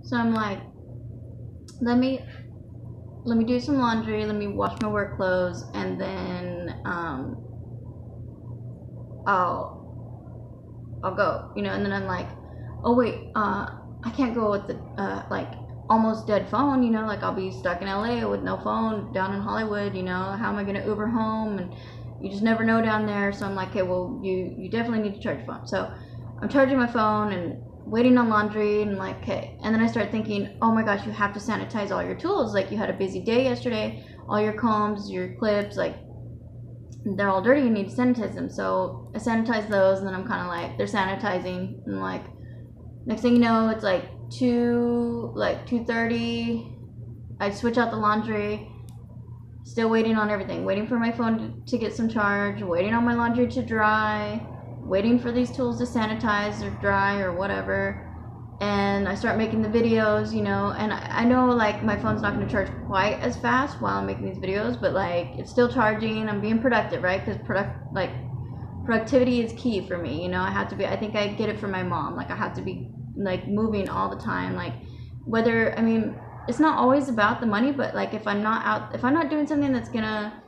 So I'm like, let me do some laundry, let me wash my work clothes, and then I'll go, you know. And then I'm like, oh wait, I can't go with the like almost dead phone, you know, like I'll be stuck in LA with no phone down in Hollywood, you know, how am I gonna Uber home? And you just never know down there. So I'm like, okay, well, you definitely need to charge your phone. So I'm charging my phone and waiting on laundry, and like, okay. And then I start thinking, oh my gosh, you have to sanitize all your tools. Like, you had a busy day yesterday, all your combs, your clips, like they're all dirty, you need to sanitize them. So I sanitize those, and then I'm kind of like, they're sanitizing, and like next thing you know, it's like 2:30. I switch out the laundry, still waiting on everything, waiting for my phone to get some charge, waiting on my laundry to dry, waiting for these tools to sanitize or dry or whatever. And I start making the videos, you know, and I know like my phone's not going to charge quite as fast while I'm making these videos, but like it's still charging. I'm being productive, right? Because productivity is key for me, you know. I have to be, I think I get it from my mom, like I have to be like moving all the time, like whether, I mean, it's not always about the money, but like if I'm not doing something that's gonna,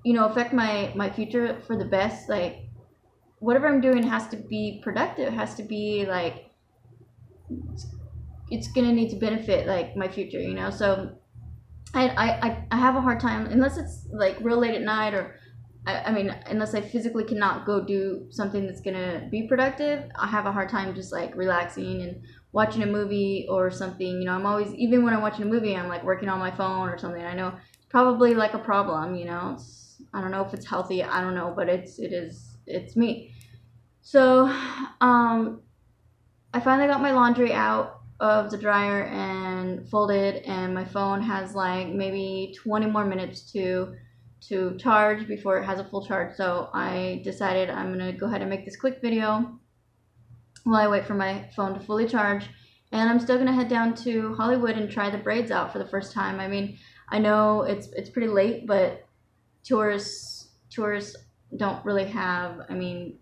you know, affect my future for the best, like whatever I'm doing has to be productive, has to be like it's gonna need to benefit like my future, you know. So I have a hard time unless it's like real late at night, or I mean, unless I physically cannot go do something that's gonna be productive. I have a hard time just like relaxing and watching a movie or something, you know. I'm always, even when I'm watching a movie, I'm like working on my phone or something. I know it's probably like a problem, you know. I don't know if it's healthy, I don't know, but it's me. So I finally got my laundry out of the dryer and folded, and my phone has like maybe 20 more minutes to charge before it has a full charge. So I decided I'm gonna go ahead and make this quick video while I wait for my phone to fully charge. And I'm still gonna head down to Hollywood and try the braids out for the first time. I mean, I know it's pretty late, but tourists don't really have, I mean,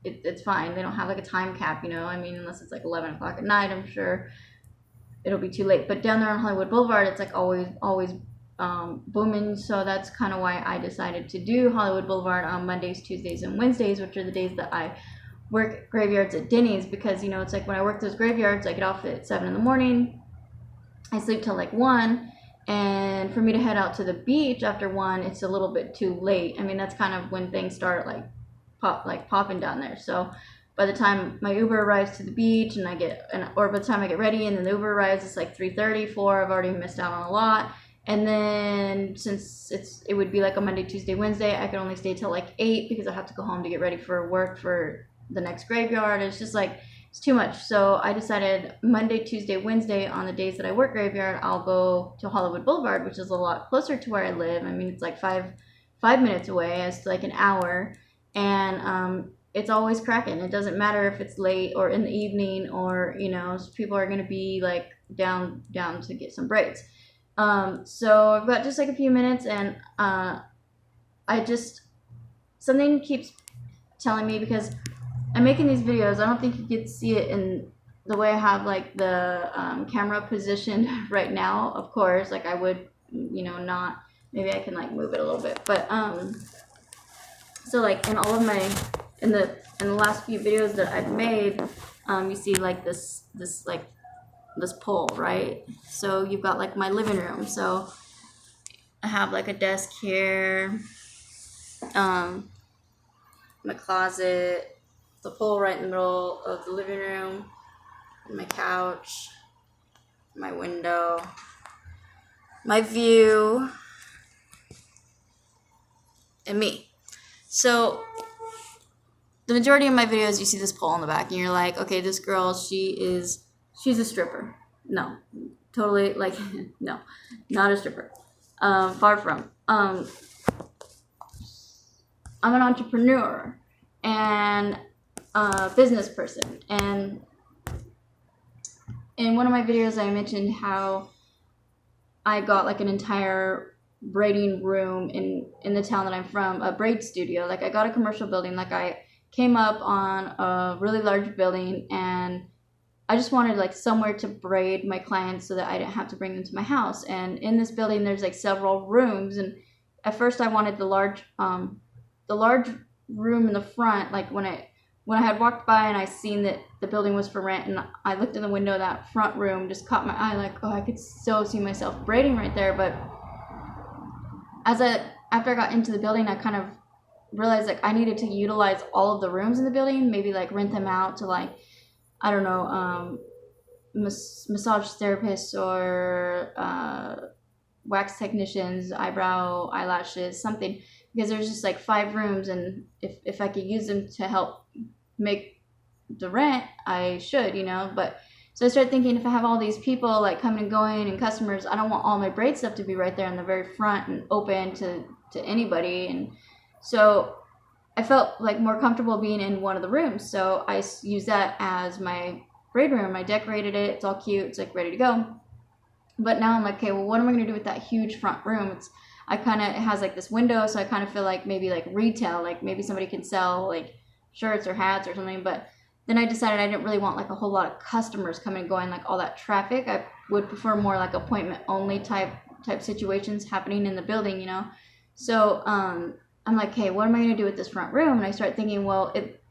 it's fine. They don't have like a time cap, you know. I mean, unless it's like 11 o'clock at night, I'm sure it'll be too late. But down there on Hollywood Boulevard, it's like always booming. So that's kind of why I decided to do Hollywood Boulevard on Mondays, Tuesdays, and Wednesdays, which are the days that I work graveyards at Denny's. Because, you know, it's like when I work those graveyards, I get off at 7 in the morning, I sleep till like 1, and for me to head out to the beach after 1, it's a little bit too late. I mean, that's kind of when things start like popping down there. So by the time my Uber arrives to the beach and or by the time I get ready and then the Uber arrives, it's like 3:30, 4. I've already missed out on a lot. And then since it would be like a Monday, Tuesday, Wednesday, I could only stay till like 8 because I have to go home to get ready for work for the next graveyard. It's just like, it's too much. So I decided Monday, Tuesday, Wednesday, on the days that I work graveyard, I'll go to Hollywood Boulevard, which is a lot closer to where I live. I mean, it's like five minutes away. It's like an hour. And it's always cracking. It doesn't matter if it's late or in the evening, or, you know, people are going to be like down to get some braids. So I've got just like a few minutes, and something keeps telling me, because I'm making these videos, I don't think you get to see it in the way I have like the camera positioned right now. Of course, like I would, you know, not, maybe I can like move it a little bit, but so like in all of my, in the last few videos that I've made, you see like this pole, right? So you've got like my living room. So I have like a desk here, my closet, the pole right in the middle of the living room, my couch, my window, my view, and me. So the majority of my videos, you see this pole in the back, and you're like, okay, this girl, she's a stripper. No, totally, like, no, not a stripper. Far from. I'm an entrepreneur and a business person. And in one of my videos, I mentioned how I got like an entire braiding room in the town that I'm from, a braid studio. Like I got a commercial building, like I came up on a really large building, and I just wanted like somewhere to braid my clients so that I didn't have to bring them to my house. And in this building, there's like several rooms. And at first, I wanted the large room in the front. Like when I had walked by and I seen that the building was for rent, and I looked in the window, that front room just caught my eye. Like, oh, I could so see myself braiding right there. But after I got into the building, I kind of realized like I needed to utilize all of the rooms in the building, maybe like rent them out to like, I don't know, massage therapists or wax technicians, eyebrow, eyelashes, something, because there's just like 5 rooms, and if I could use them to help make the rent, I should, but so I started thinking, if I have all these people like coming and going and customers, I don't want all my braid stuff to be right there in the very front and open to anybody. And so I felt like more comfortable being in one of the rooms. So I used that as my braid room. I decorated it. It's all cute. It's like ready to go. But now I'm like, okay, well, what am I going to do with that huge front room? It has like this window. So I kind of feel like maybe like retail, like maybe somebody can sell like shirts or hats or something. But then I decided I didn't really want like a whole lot of customers coming and going, like all that traffic. I would prefer more like appointment only type situations happening in the building, So I'm like, hey, what am I going to do with this front room? And I start thinking, well, it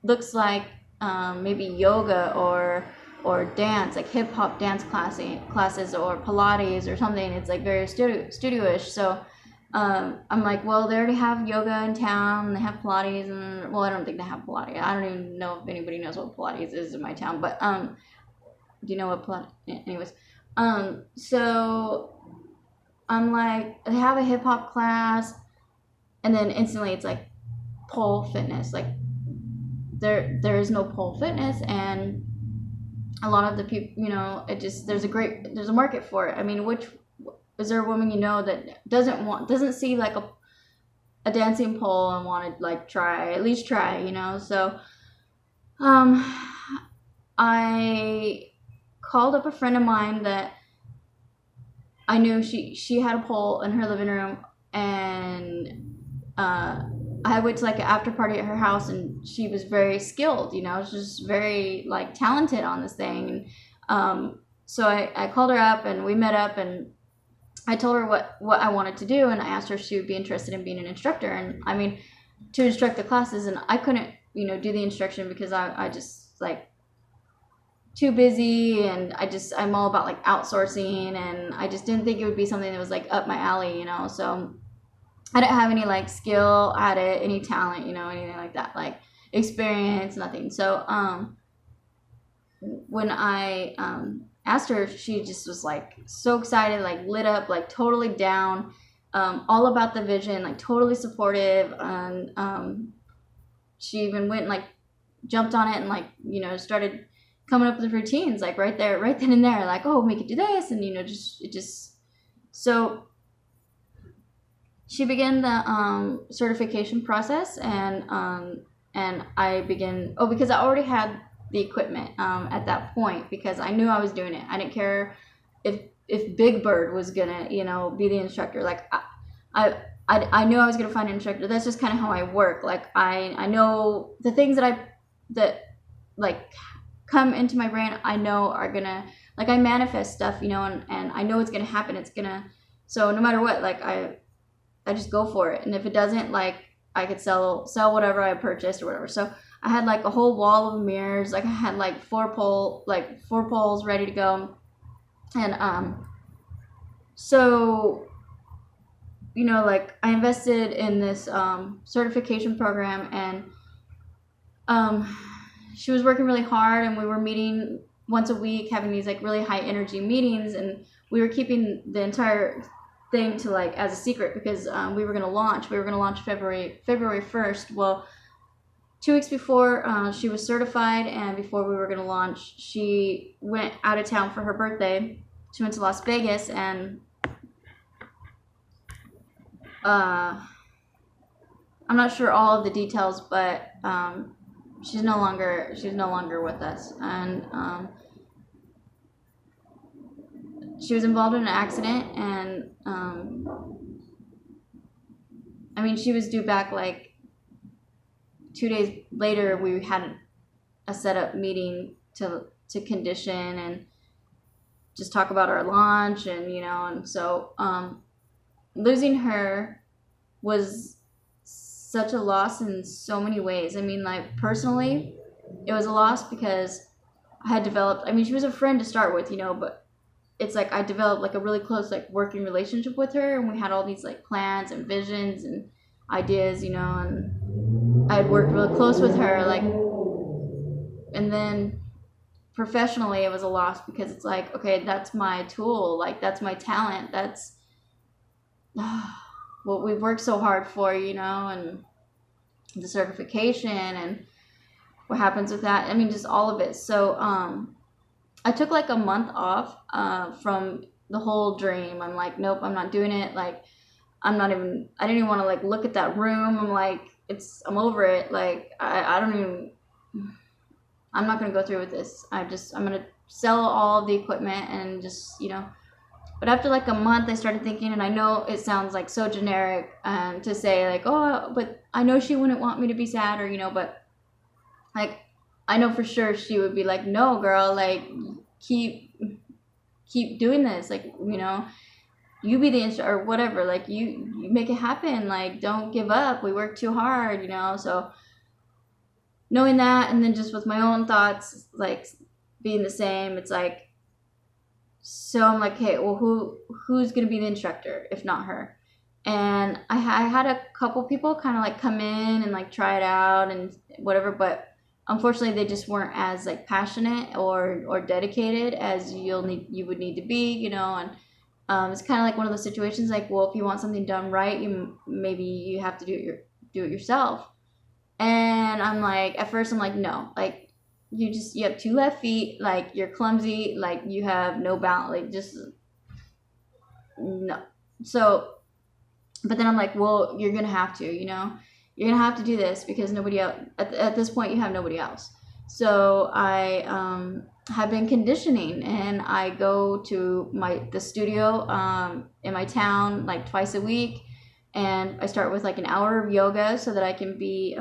looks like maybe yoga or dance, like hip hop dance classes or Pilates or something. It's like very studio-ish. So I'm like, well, they already have yoga in town, and they have Pilates, and well, I don't think they have Pilates. I don't even know if anybody knows what Pilates is in my town, but do you know what Pilates? Anyways, so I'm like, they have a hip hop class, and then instantly it's like pole fitness. Like there is no pole fitness, and a lot of the people, there's a market for it. I mean, is there a woman that doesn't see like a dancing pole and want to like at least try, So I called up a friend of mine that I knew she had a pole in her living room, and I went to like an after party at her house, and she was very skilled, she's just very like talented on this thing. So I called her up, and we met up, and I told her what I wanted to do, and I asked her if she would be interested in being an instructor, and I mean, to instruct the classes. And I couldn't, do the instruction because I just like too busy, and I'm all about like outsourcing, and I just didn't think it would be something that was like up my alley, So I didn't have any like skill at it, any talent, anything like that, like experience, nothing. So when I asked her, she just was like so excited, like lit up, like totally down, all about the vision, like totally supportive. And she even went and like jumped on it and like, started coming up with routines, like right then and there, like, oh, we could do this. And, so she began the certification process, and I began, because I already had the equipment at that point, because I knew I was doing it. I didn't care if Big Bird was gonna, be the instructor. Like I knew I was gonna find an instructor. That's just kind of how I work. Like I know the things that like come into my brain, I know are gonna, like, I manifest stuff, and I know it's gonna happen. So no matter what, like I just go for it. And if it doesn't, like, I could sell whatever I purchased or whatever. So I had like a whole wall of mirrors. Like I had like four poles ready to go. And so like I invested in this certification program, and she was working really hard, and we were meeting once a week, having these like really high energy meetings, and we were keeping the entire thing to like as a secret, because we were going to launch February 1st. Well, 2 weeks before she was certified, and before we were going to launch, she went out of town for her birthday. She went to Las Vegas, and I'm not sure all of the details, but she's no longer with us. And she was involved in an accident, and I mean, she was due back like 2 days later. We had a set up meeting to condition and just talk about our launch, and and so losing her was such a loss in so many ways. I mean, like, personally, it was a loss because I had developed, I mean, she was a friend to start with, but it's like I developed like a really close like working relationship with her, and we had all these like plans and visions and ideas, and I had worked really close with her, like, and then professionally it was a loss because it's like, okay, that's my tool, like that's my talent, that's what we've worked so hard for, and the certification and what happens with that. I mean, just all of it. So I took like a month off from the whole dream. I'm like, nope, I'm not doing it. Like, I didn't even want to like look at that room. I'm like, I'm over it. Like, I'm not going to go through with this. I'm going to sell all the equipment and just, but after like a month, I started thinking, and I know it sounds like so generic to say like, oh, but I know she wouldn't want me to be sad, or, but like, I know for sure she would be like, no, girl, like, keep doing this. Like, you be the or whatever, like you make it happen. Like, don't give up. We work too hard, so knowing that, and then just with my own thoughts, like being the same, it's like, so I'm like, hey, well, who's going to be the instructor if not her? And I had a couple people kind of like come in and like try it out and whatever, but unfortunately they just weren't as like passionate or dedicated as you would need to be, and it's kind of like one of those situations like, well, if you want something done right, maybe you have to do it yourself. And I'm like, at first I'm like, no, like, you have 2 left feet, like, you're clumsy, like, you have no balance, like, just no. So, but then I'm like, well, you're gonna have to, you're gonna have to do this because nobody else at this point, you have nobody else. So I have been conditioning, and I go to the studio in my town like twice a week, and I start with like an hour of yoga so that I can be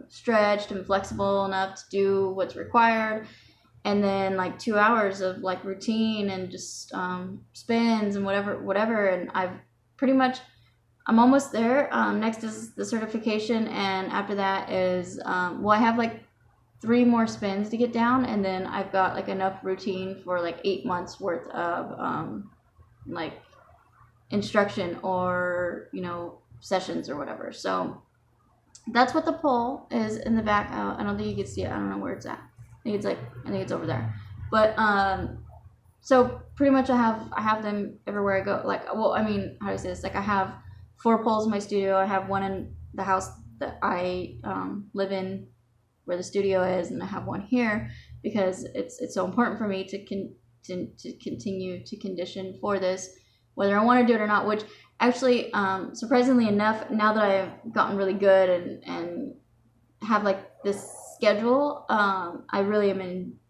stretched and flexible enough to do what's required, and then like 2 hours of like routine and just spins and whatever. And I'm almost there. Next is the certification, and after that is I have like 3 more spins to get down, and then I've got like enough routine for like 8 months worth of like instruction or sessions or whatever. So that's what the pole is in the back. I don't think you can see it. I don't know where it's at. I think it's over there. But so pretty much I have them everywhere I go. Like, well, I mean, how do I say this? Like, I have 4 poles in my studio. I have one in the house that I live in, where the studio is, and I have one here because it's so important for me to continue to condition for this, whether I want to do it or not. Which actually, surprisingly enough, now that I've gotten really good and have like this schedule, I really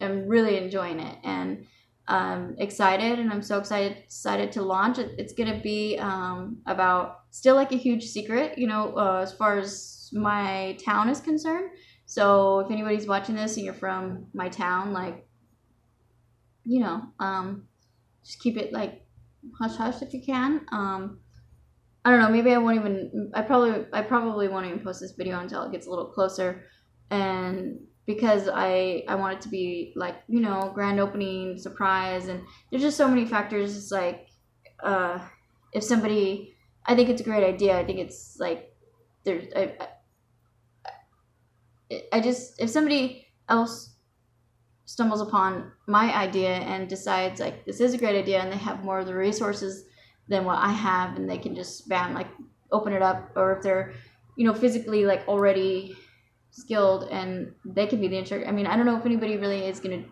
am really enjoying it, and I'm excited, and I'm so excited to launch it. It's gonna be about still like a huge secret, as far as my town is concerned. So if anybody's watching this and you're from my town, like, just keep it like hush hush if you can. I don't know, maybe I probably won't even post this video until it gets a little closer, and because I want it to be like, grand opening, surprise, and there's just so many factors. It's like, if somebody, I think it's a great idea. I think it's like, if somebody else stumbles upon my idea and decides like this is a great idea, and they have more of the resources than what I have, and they can just like open it up, or if they're physically like already skilled and they can be the instructor. I mean, I don't know if anybody really is gonna,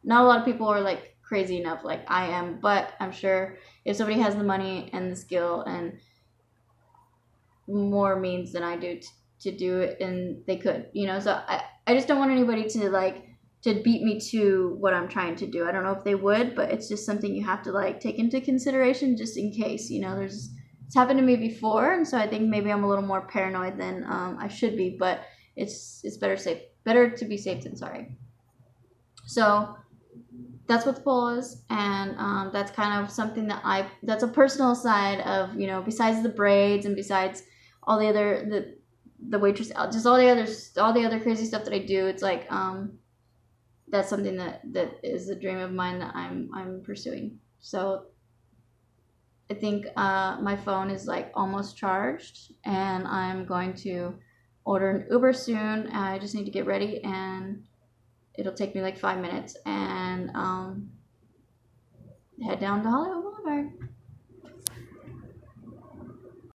not a lot of people are like crazy enough like I am, but I'm sure if somebody has the money and the skill and more means than I do to do it, and they could, so I just don't want anybody to beat me to what I'm trying to do. I don't know if they would, but it's just something you have to like take into consideration just in case, it's happened to me before, and so I think maybe I'm a little more paranoid than I should be, but it's better safe Better to be safe than sorry. So that's what the poll is, and that's kind of something that's a personal side of, besides the braids and besides all the other the waitress, just all the other crazy stuff that I do. It's like that's something that is a dream of mine that I'm pursuing. So I think my phone is like almost charged, and I'm going to order an Uber soon. I just need to get ready, and it'll take me like 5 minutes, and head down to Hollywood Boulevard.